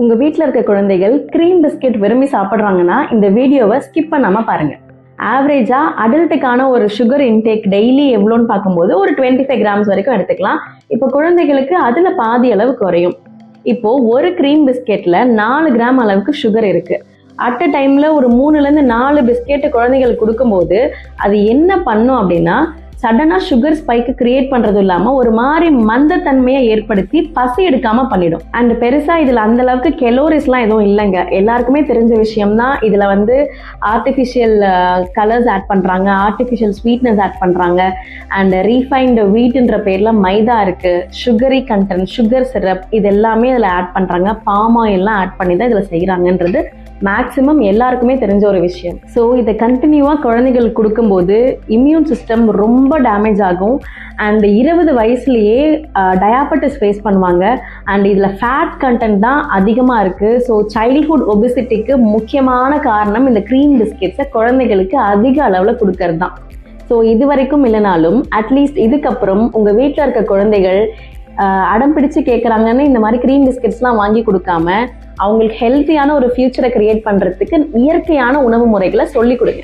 உங்க வீட்டில் இருக்க குழந்தைகள் க்ரீம் பிஸ்கெட் விரும்பி சாப்பிட்றாங்கன்னா இந்த வீடியோவை ஸ்கிப் பண்ணாம பாருங்க. ஆவரேஜா அடல்ட்டுக்கான ஒரு சுகர் இன்டேக் டெய்லி எவ்வளோன்னு பார்க்கும்போது ஒரு 25 கிராம்ஸ் வரைக்கும் எடுத்துக்கலாம். இப்போ குழந்தைகளுக்கு அதுல பாதி அளவு குறையும். இப்போ ஒரு க்ரீம் பிஸ்கெட்ல 4 கிராம் அளவுக்கு சுகர் இருக்கு. அட் அ டைம்ல ஒரு 3லேருந்து 4 பிஸ்கெட் குழந்தைகளுக்கு கொடுக்கும்போது அது என்ன பண்ணும் அப்படின்னா, சடனா சுகர் ஸ்பைக்கு கிரியேட் பண்றது இல்லாம ஒரு மாதிரி மந்தத்தன்மையை ஏற்படுத்தி பசி எடுக்காம பண்ணிடும். அண்ட் பெருசா இதுல அந்த அளவுக்கு கெலோரிஸ்லாம் எதுவும் இல்லைங்க. எல்லாருக்குமே தெரிஞ்ச விஷயம் தான். இதுல ஆர்டிஃபிஷியல் கலர்ஸ் ஆட் பண்றாங்க, ஆர்டிஃபிஷியல் ஸ்வீட்னஸ் ஆட் பண்றாங்க, அண்ட் ரீஃபைன்டு வீட்ன்ற பேர்ல மைதா இருக்கு, சுகரி கண்டென்ட், சுகர் சிரப், இது எல்லாமே இதுல ஆட் பண்றாங்க. பாம் ஆயில்லாம் ஆட் பண்ணி தான் இதுல செய்யறாங்கன்றது மேக்சிமம் எல்லாருக்குமே தெரிஞ்ச ஒரு விஷயம். ஸோ இதை கண்டினியூவாக குழந்தைகளுக்கு கொடுக்கும்போது இம்யூன் சிஸ்டம் ரொம்ப டேமேஜ் ஆகும். அண்ட் 20 வயசுலேயே டயாபெட்டிஸ் ஃபேஸ் பண்ணுவாங்க. அண்ட் இதில் ஃபேட் கண்டென்ட் தான் அதிகமாக இருக்குது. ஸோ சைல்ட்ஹுட் ஒபிசிட்டிக்கு முக்கியமான காரணம் இந்த க்ரீம் பிஸ்கெட்ஸை குழந்தைகளுக்கு அதிக அளவில் கொடுக்கறது தான். ஸோ இது வரைக்கும் இல்லைனாலும் அட்லீஸ்ட் இதுக்கப்புறம் உங்கள் வீட்டில் இருக்க குழந்தைகள் அடம் பிடிச்சு கேட்குறாங்கன்னு இந்த மாதிரி க்ரீம் பிஸ்கெட்ஸ்லாம் வாங்கி கொடுக்காம அவங்களுக்கு ஹெல்த்தியான ஒரு ஃபியூச்சரை கிரியேட் பண்ணுறதுக்கு இயற்கையான உணவு முறைகளை சொல்லிக் கொடுங்க.